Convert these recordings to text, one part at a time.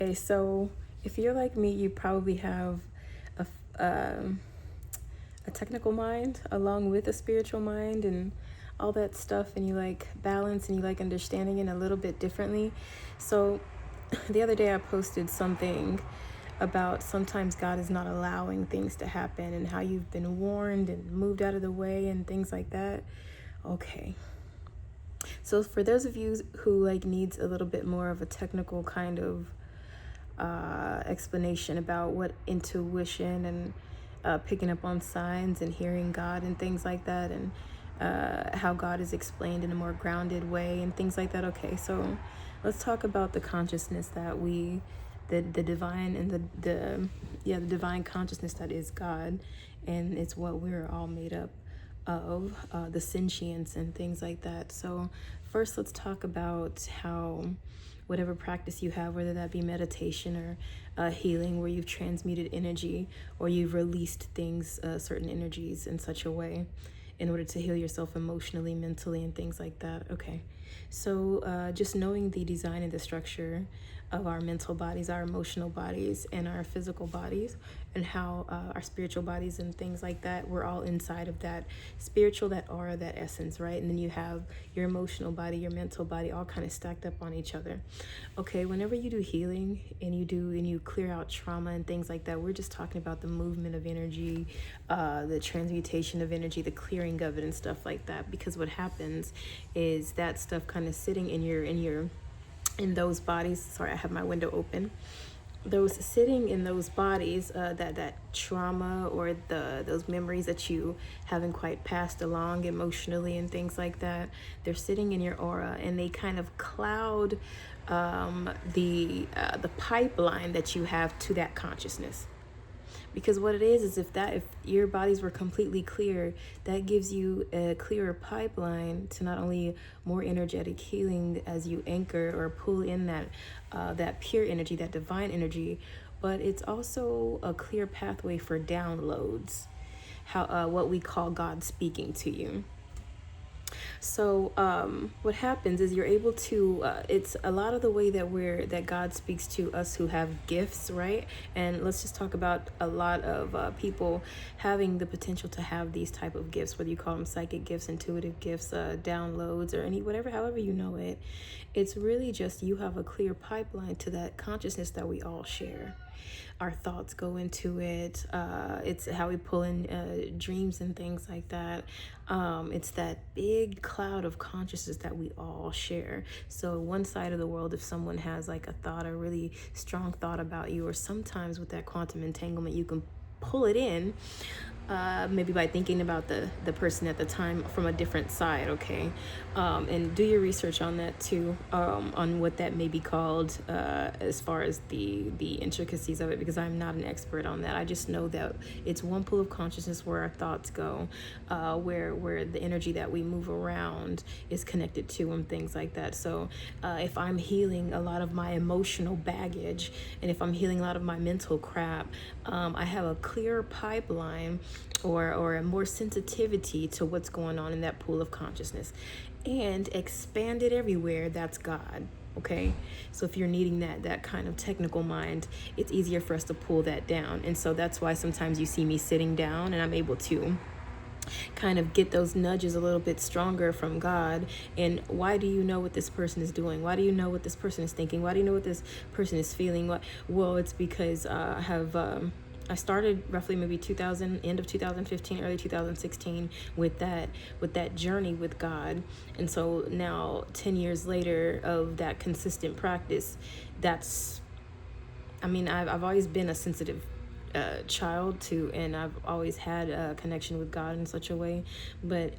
Okay, so if you're like me, you probably have a, a technical mind along with a spiritual mind and all that stuff, and you like balance and you like understanding it a little bit differently. So the other day I posted something about sometimes God is not allowing things to happen and how you've been warned and moved out of the way and things like that. Okay. So for those of you who like needs a little bit more of a technical kind of explanation about what intuition and picking up on signs and hearing God and things like that, and how God is explained in a more grounded way and things like that. Okay, so let's talk about the consciousness that the divine and the divine consciousness that is God, and it's what we're all made up of, the sentience and things like that. So first, let's talk about how whatever practice you have, whether that be meditation or healing, where you've transmuted energy or you've released things, certain energies in such a way in order to heal yourself emotionally, mentally, and things like that. Okay, so just knowing the design and the structure of our mental bodies, our emotional bodies, and our physical bodies, and how our spiritual bodies and things like that, we're all inside of that spiritual, that aura, that essence, right? And then you have your emotional body, your mental body, all kind of stacked up on each other. Okay, whenever you do healing and you clear out trauma and things like that, we're just talking about the movement of energy, the transmutation of energy, the clearing of it and stuff like that. Because what happens is that stuff kind of sitting in those bodies. Sorry, I have my window open. Those sitting in those bodies, that trauma or those memories that you haven't quite passed along emotionally and things like that, they're sitting in your aura, and they kind of cloud the pipeline that you have to that consciousness. Because what it is if your bodies were completely clear, that gives you a clearer pipeline to not only more energetic healing as you anchor or pull in that pure energy, that divine energy, but it's also a clear pathway for downloads, how what we call God speaking to you. So what happens is you're able to, it's a lot of the way that God speaks to us who have gifts, right? And let's just talk about a lot of people having the potential to have these type of gifts, whether you call them psychic gifts, intuitive gifts, downloads, or however you know it. It's really just you have a clear pipeline to that consciousness that we all share. Our thoughts go into it. It's how we pull in dreams and things like that. It's that big cloud of consciousness that we all share. So one side of the world, if someone has like a thought, a really strong thought about you, or sometimes with that quantum entanglement, you can pull it in, maybe by thinking about the person at the time from a different side. Okay, and do your research on that too, on what that may be called, as far as the intricacies of it, because I'm not an expert on that. I just know that it's one pool of consciousness where our thoughts go, where the energy that we move around is connected to, and things like that. So if I'm healing a lot of my emotional baggage, and if I'm healing a lot of my mental crap, I have a clearer pipeline or a more sensitivity to what's going on in that pool of consciousness, and expand it everywhere. That's God. Okay, so if you're needing that kind of technical mind, it's easier for us to pull that down. And so that's why sometimes you see me sitting down and I'm able to kind of get those nudges a little bit stronger from God. And why do you know what this person is doing? Why do you know what this person is thinking? Why do you know what this person is feeling? Well, it's because I started roughly maybe end of 2015, early 2016 with that journey with God. And so now 10 years later of that consistent practice, I've always been a sensitive child too, and I've always had a connection with God in such a way, but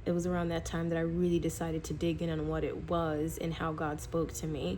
it was around that time that I really decided to dig in on what it was and how God spoke to me.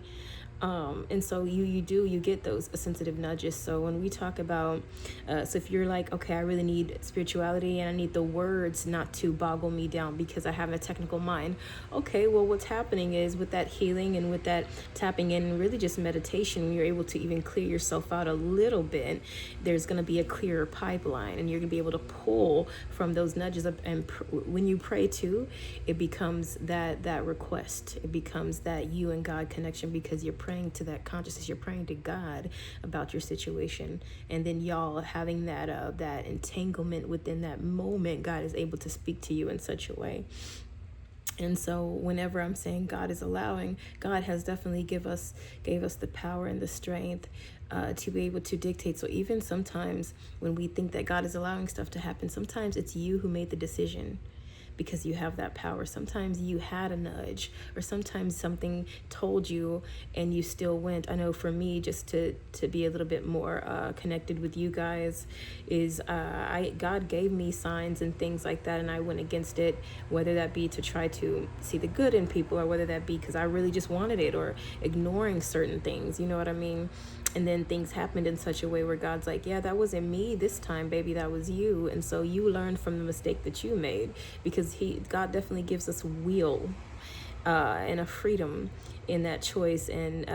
And so you get those sensitive nudges. So when we talk about, so if you're like, okay, I really need spirituality and I need the words not to boggle me down because I have a technical mind. Okay, well, what's happening is with that healing and with that tapping in and really just meditation, you're able to even clear yourself out a little bit. There's going to be a clearer pipeline, and you're going to be able to pull from those nudges up. And when you pray too, it becomes that request. It becomes that you and God connection, because you're praying praying to that consciousness. You're praying to God about your situation. And then y'all having that entanglement within that moment, God is able to speak to you in such a way. And so whenever I'm saying God is allowing, God has definitely gave us the power and the strength to be able to dictate. So even sometimes when we think that God is allowing stuff to happen, sometimes it's you who made the decision, because you have that power. Sometimes you had a nudge, or sometimes something told you and you still went. I know for me, just to be a little bit more connected with you guys, is God gave me signs and things like that, and I went against it, whether that be to try to see the good in people, or whether that be because I really just wanted it, or ignoring certain things, you know what I mean? And then things happened in such a way where God's like, yeah, that wasn't me this time, baby, that was you. And so you learned from the mistake that you made, because God definitely gives us will and a freedom in that choice, and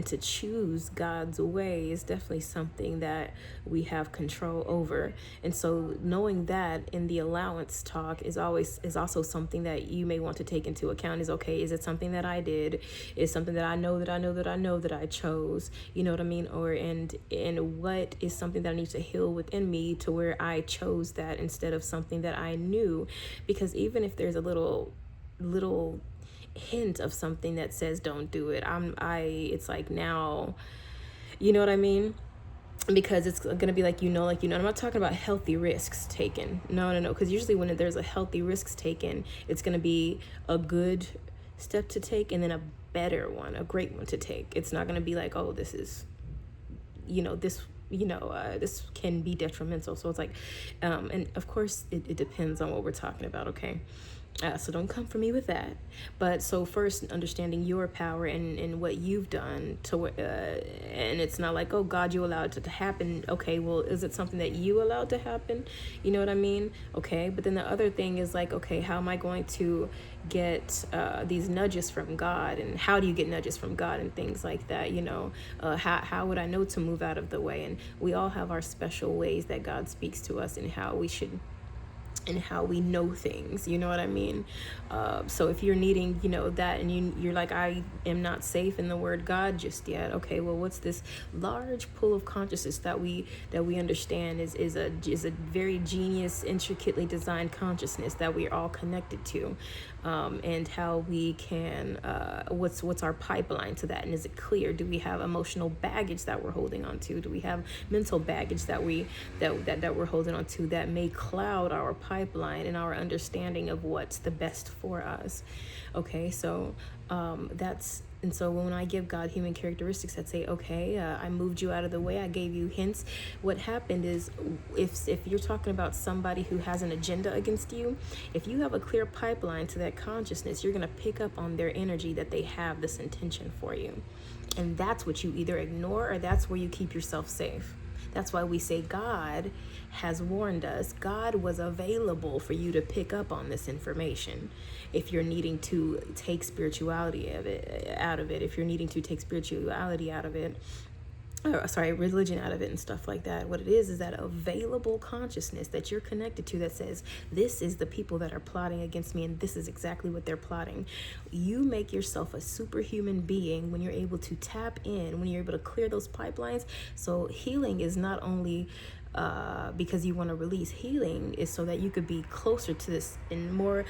to choose God's way is definitely something that we have control over. And so knowing that in the allowance talk is also something that you may want to take into account. Is, okay, is it something that I did? Is something that I know that I chose, you know what I mean? Or and what is something that I need to heal within me to where I chose that instead of something that I knew? Because even if there's a little hint of something that says don't do it, it's like, now, you know what I mean? Because it's gonna be like, I'm not talking about healthy risks taken, no, because usually when there's a healthy risks taken, it's gonna be a good step to take, and then a better one, a great one to take. It's not gonna be like, oh, this is, this can be detrimental. So it's like, and of course it depends on what we're talking about, okay? So don't come for me with that. But so first, understanding your power and what you've done and it's not like, oh God, you allowed it to happen. Okay, well, is it something that you allowed to happen? You know what I mean? Okay, but then the other thing is like, okay, how am I going to get these nudges from God? And how do you get nudges from God and things like that? How would I know to move out of the way? And we all have our special ways that God speaks to us, and how we should, and how we know things, you know what I mean? So if you're needing, that, and you're like, I am not safe in the word God just yet. Okay, well, what's this large pool of consciousness that we understand is a very genius, intricately designed consciousness that we're all connected to, and how we can, what's our pipeline to that, and is it clear? Do we have emotional baggage that we're holding on to? Do we have mental baggage that we're holding on to that may cloud our pipeline and our understanding of what's the best for us? Okay, so and so when I give God human characteristics that say, okay, I moved you out of the way, I gave you hints. What happened is, if you're talking about somebody who has an agenda against you, if you have a clear pipeline to that consciousness, you're going to pick up on their energy that they have this intention for you. And that's what you either ignore, or that's where you keep yourself safe. That's why we say God has warned us. God was available for you to pick up on this information. If you're needing to take spirituality out of it, if you're needing to take spirituality out of it, religion out of it and stuff like that, what it is that available consciousness that you're connected to that says, this is the people that are plotting against me, and this is exactly what they're plotting. You make yourself a superhuman being when you're able to tap in, when you're able to clear those pipelines. So healing is not only because you want to release. Healing is so that you could be closer to this and more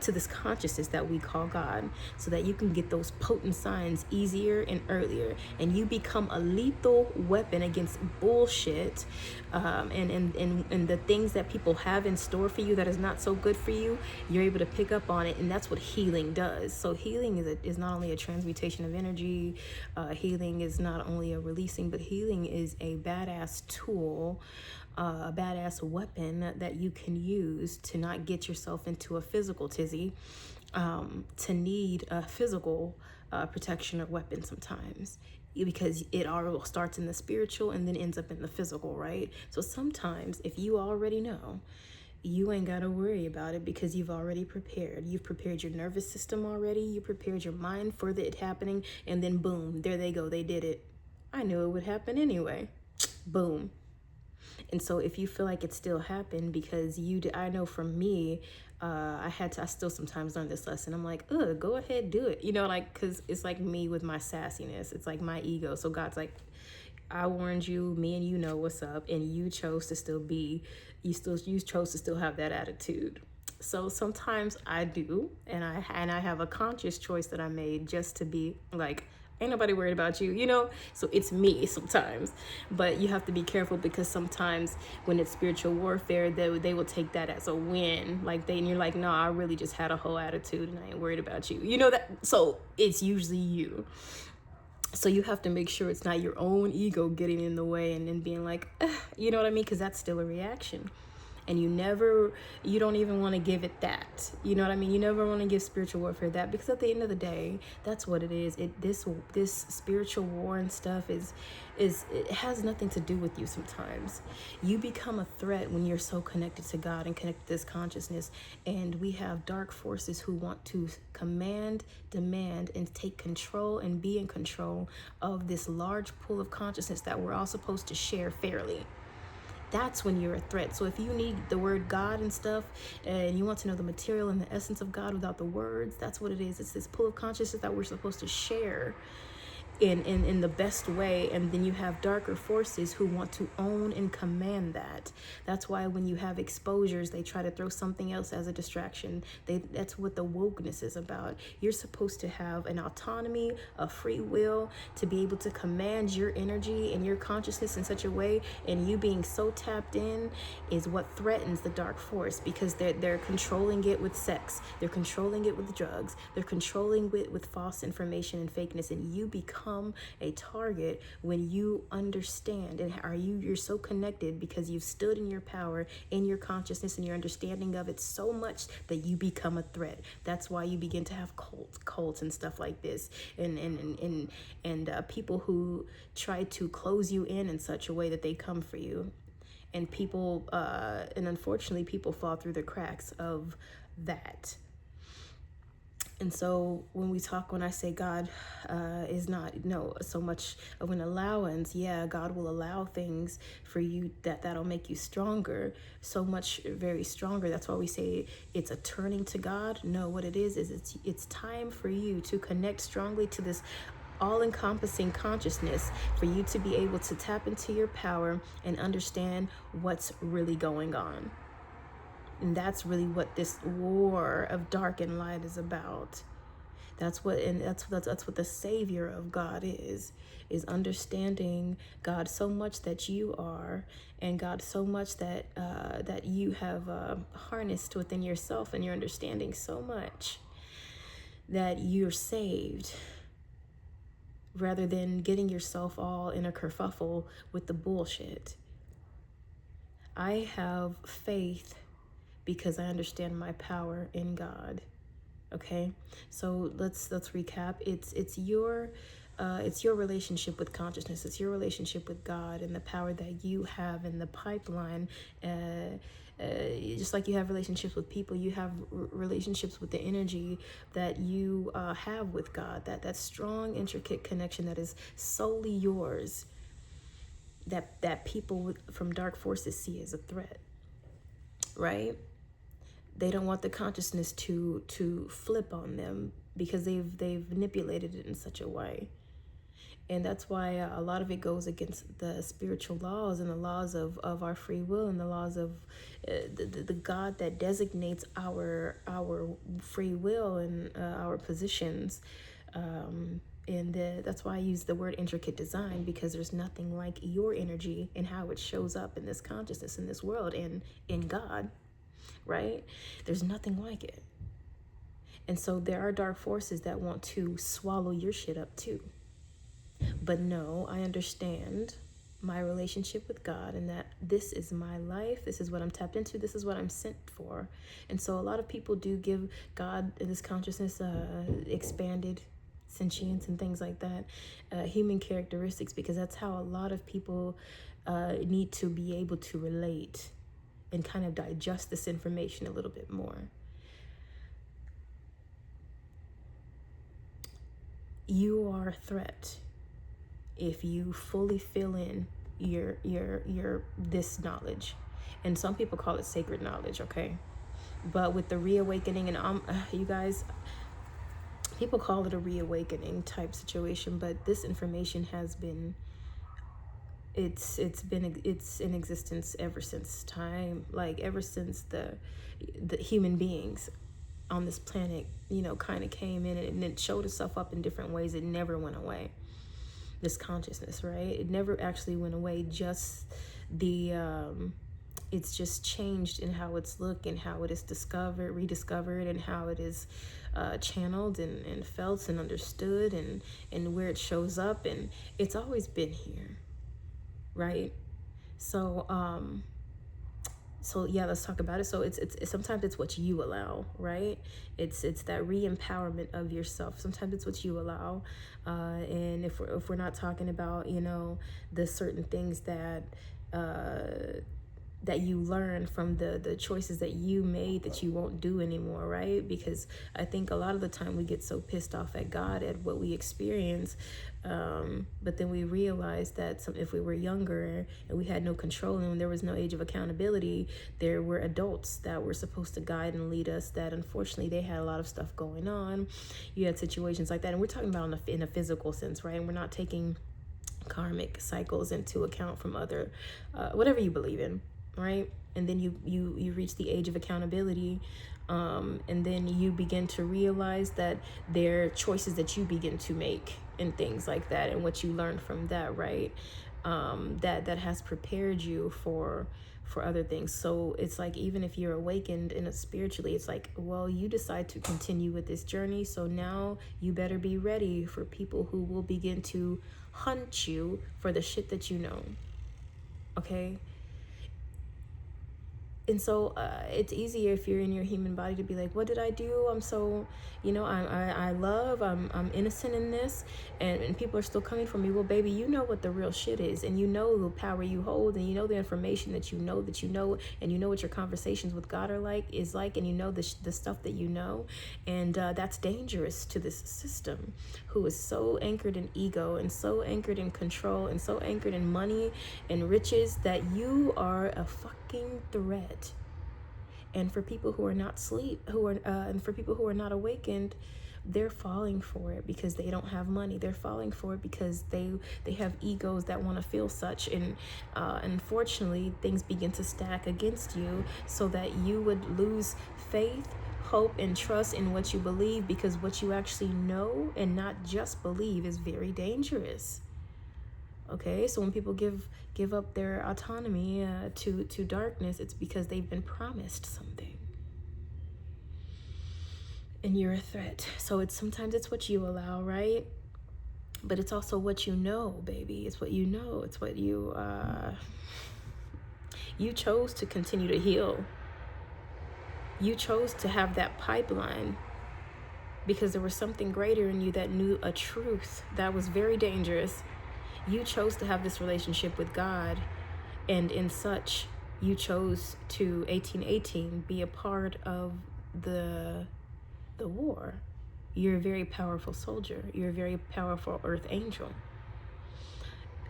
to this consciousness that we call God, so that you can get those potent signs easier and earlier, and you become a lethal weapon against bullshit and the things that people have in store for you that is not so good for you. You're able to pick up on it, and that's what healing does. So healing is not only a transmutation of energy, healing is not only a releasing, but healing is a badass tool, a badass weapon that you can use to not get yourself into a physical tizzy, to need a physical protection or weapon sometimes, because it all starts in the spiritual and then ends up in the physical, right? So sometimes if you already know, you ain't got to worry about it, because you've already prepared. You've prepared your nervous system already. You prepared your mind for it happening, and then boom, there they go. They did it. I knew it would happen anyway. Boom. And so if you feel like it still happened because I know from me, I still sometimes learn this lesson. I'm like, go ahead, do it. Like, cause it's like me with my sassiness. It's like my ego. So God's like, I warned you, me and you know what's up. And you chose to you chose to still have that attitude. So sometimes I do, and I have a conscious choice that I made just to be like, ain't nobody worried about you. So it's me sometimes, but you have to be careful, because sometimes when it's spiritual warfare, they will take that as a win, like and you're like, no, I really just had a whole attitude and I ain't worried about that. So it's usually you. So you have to make sure it's not your own ego getting in the way and then being like, you know what I mean? Because that's still a reaction. And you don't even want to give it that. You know what I mean? You never want to give spiritual warfare that, because at the end of the day, that's what it is. This spiritual war and stuff it has nothing to do with you sometimes. You become a threat when you're so connected to God and connected to this consciousness. And we have dark forces who want to command, demand, and take control and be in control of this large pool of consciousness that we're all supposed to share fairly. That's when you're a threat. So if you need the word God and stuff, and you want to know the material and the essence of God without the words, that's what it is. It's this pool of consciousness that we're supposed to share in the best way. And then you have darker forces who want to own and command that. That's why when you have exposures, they try to throw something else as a distraction. That's what the wokeness is about. You're supposed to have an autonomy, a free will, to be able to command your energy and your consciousness in such a way, and you being so tapped in is what threatens the dark force, because they're controlling it with sex, they're controlling it with drugs, they're controlling it with false information and fakeness, and you become a target when you understand. And you're so connected because you've stood in your power, in your consciousness, and your understanding of it so much that you become a threat. That's why you begin to have cults and stuff like this, and people who try to close you in such a way that they come for you. And people and unfortunately people fall through the cracks of that. And so when I say God is not so much of an allowance, yeah, God will allow things for you that'll make you stronger, so much very stronger. That's why we say it's a turning to God. No, what it is it's time for you to connect strongly to this all-encompassing consciousness, for you to be able to tap into your power and understand what's really going on. And that's really what this war of dark and light is about. That's what the savior of God is understanding God so much that you are, and God so much that that you have harnessed within yourself, and you're understanding so much that you're saved, rather than getting yourself all in a kerfuffle with the bullshit. I have faith because I understand my power in God. Okay, so let's recap. It's your relationship with consciousness. It's your relationship with God and the power that you have in the pipeline. Just like you have relationships with people, you have relationships with the energy that you have with God. That strong, intricate connection that is solely yours. That people from dark forces see as a threat, right? They don't want the consciousness to flip on them, because they've manipulated it in such a way. And that's why a lot of it goes against the spiritual laws and the laws of our free will, and the laws of the God that designates our free will and our positions. And that's why I use the word intricate design, because there's nothing like your energy and how it shows up in this consciousness, in this world, and in God. Right? There's nothing like it. And so there are dark forces that want to swallow your shit up too. But no, I understand my relationship with God, and that this is my life. This is what I'm tapped into. This is what I'm sent for. And so a lot of people do give God, this consciousness, expanded sentience and things like that, human characteristics, because that's how a lot of people need to be able to relate and kind of digest this information a little bit more. You are a threat if you fully fill in your this knowledge. And some people call it sacred knowledge, okay? But with the reawakening, and you guys, people call it a reawakening type situation, but this information has been, it's in existence ever since time, like ever since the human beings on this planet, you know, kind of came in, and it showed itself up in different ways. It never went away. This consciousness, right? It never actually went away. Just the it's just changed in how it's looked and how it is discovered, rediscovered, and how it is channeled and felt and understood, and where it shows up. And it's always been here, right? So so yeah, let's talk about it. So it's sometimes it's what you allow, right? It's that re-empowerment of yourself. Sometimes it's what you allow, and if we're not talking about, you know, the certain things that that you learn from the choices that you made that you won't do anymore, right? Because I think a lot of the time we get so pissed off at God at what we experience, but then we realize that if we were younger and we had no control and there was no age of accountability, there were adults that were supposed to guide and lead us that unfortunately they had a lot of stuff going on. You had situations like that, and we're talking about in a physical sense, right? And we're not taking karmic cycles into account from other whatever you believe in, right? And then you reach the age of accountability, and then you begin to realize that there are choices that you begin to make and things like that, and what you learn from that, right? That has prepared you for other things. So it's like, even if you're awakened in it spiritually, it's like, well, you decide to continue with this journey, so now you better be ready for people who will begin to hunt you for the shit that you know, okay? And so it's easier if you're in your human body to be like, what did I do? I'm so, you know, I love, I'm innocent in this, and people are still coming for me. Well, baby, you know what the real shit is, and you know the power you hold, and you know the information that you know, and you know what your conversations with God are like, and you know the stuff that you know, and that's dangerous to this system, who is so anchored in ego, and so anchored in control, and so anchored in money and riches, that you are a fucking threat. And for people who are not and for people who are not awakened, they're falling for it because they don't have money. They're falling for it because they have egos that want to feel such, and unfortunately things begin to stack against you, so that you would lose faith, hope, and trust in what you believe, because what you actually know and not just believe is very dangerous. Okay, so when people give up their autonomy to darkness, it's because they've been promised something, and you're a threat. So sometimes it's what you allow, right? But it's also what you know, baby. It's what you know. It's what you chose to continue to heal. You chose to have that pipeline because there was something greater in you that knew a truth that was very dangerous. You chose to have this relationship with God, and in such, you chose to 1818 be a part of the war. You're a very powerful soldier. You're a very powerful earth angel.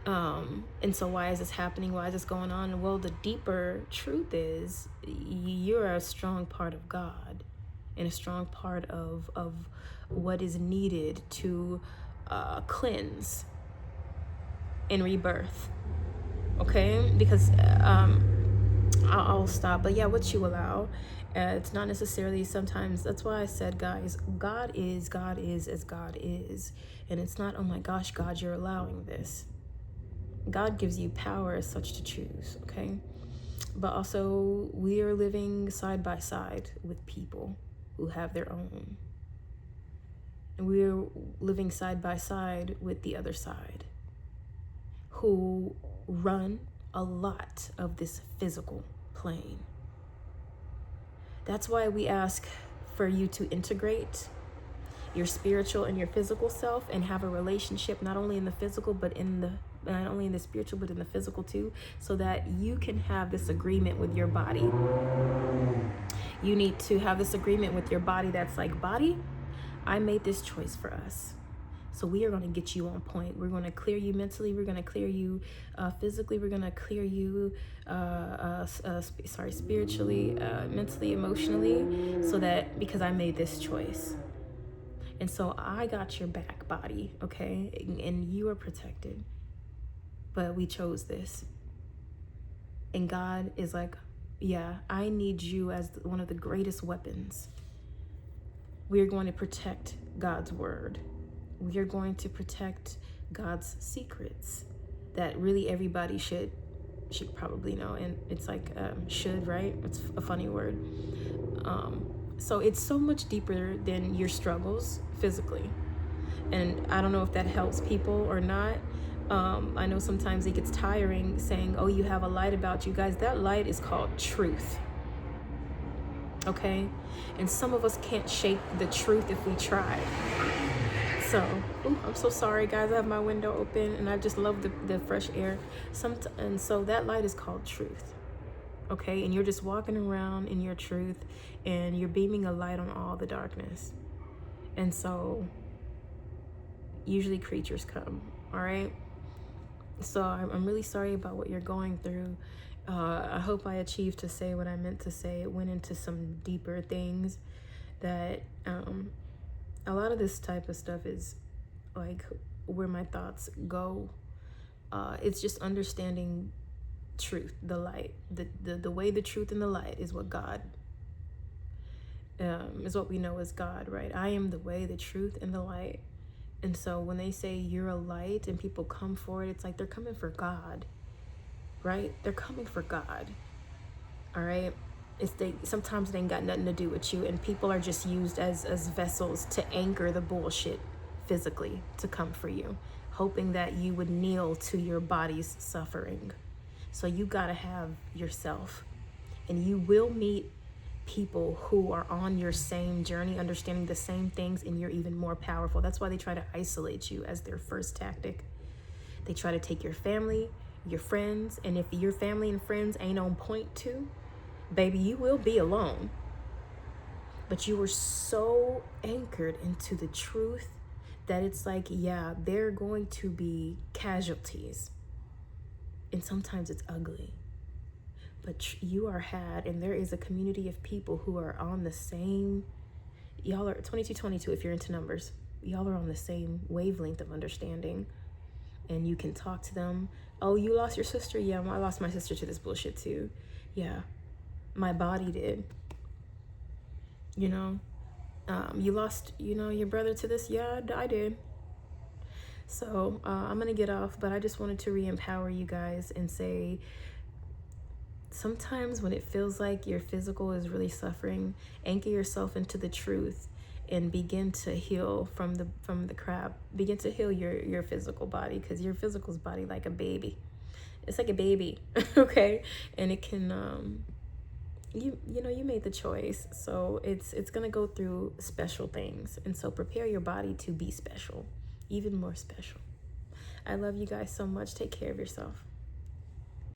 And so why is this happening? Why is this going on? Well, the deeper truth is you're a strong part of God, and a strong part of what is needed to cleanse and rebirth. Okay, because I'll stop, but yeah, what you allow, it's not necessarily, sometimes that's why I said, guys, God is as God is, and it's not, oh my gosh, God, you're allowing this. God gives you power as such to choose, okay? But also, we are living side by side with people who have their own, and we're living side by side with the other side, who run a lot of this physical plane. That's why we ask for you to integrate your spiritual and your physical self, and have a relationship not only in the physical, but not only in the spiritual, but in the physical too, so that you can have this agreement with your body. You need to have this agreement with your body that's like, body, I made this choice for us. So we are going to get you on point. We're going to clear you mentally. We're going to clear you physically. We're going to clear you, spiritually, mentally, emotionally, so that, because I made this choice. And so I got your back, body, okay? And you are protected. But we chose this. And God is like, yeah, I need you as one of the greatest weapons. We're going to protect God's word. We are going to protect God's secrets that really everybody should probably know. And it's like should, right? It's a funny word. So it's so much deeper than your struggles physically. And I don't know if that helps people or not. I know sometimes it gets tiring saying, oh, you have a light about you. Guys, that light is called truth. Okay? And some of us can't shape the truth if we try. So, I'm so sorry, guys. I have my window open and I just love the fresh air. And so that light is called truth. Okay? And you're just walking around in your truth and you're beaming a light on all the darkness. And so usually creatures come, all right? So I'm really sorry about what you're going through. I hope I achieved to say what I meant to say. It went into some deeper things that a lot of this type of stuff is like where my thoughts go. It's just understanding truth, the light, the way, the truth and the light is what God is, what we know as God, right? I am the way, the truth and the light. And so when they say you're a light and people come for it, it's like they're coming for God, right? They're coming for God, all right? Sometimes they ain't got nothing to do with you, and people are just used as vessels to anchor the bullshit physically to come for you, hoping that you would kneel to your body's suffering. So you gotta have yourself, and you will meet people who are on your same journey, understanding the same things, and you're even more powerful. That's why they try to isolate you as their first tactic. They try to take your family, your friends, and if your family and friends ain't on point too, baby, you will be alone. But you were so anchored into the truth that it's like, yeah, there are going to be casualties. And sometimes it's ugly. But you are had, and there is a community of people who are on the same, y'all are 2222 if you're into numbers, y'all are on the same wavelength of understanding, and you can talk to them. Oh, you lost your sister? Yeah, I lost my sister to this bullshit too. Yeah, my body did. You know, you lost, your brother to this? Yeah, I did. So I'm gonna get off, but I just wanted to re-empower you guys and say, sometimes when it feels like your physical is really suffering, anchor yourself into the truth and begin to heal from the crap. Begin to heal your physical body, because your physical's body like a baby. It's like a baby, okay? And it can you made the choice. So it's gonna go through special things. And so prepare your body to be special, even more special. I love you guys so much. Take care of yourself.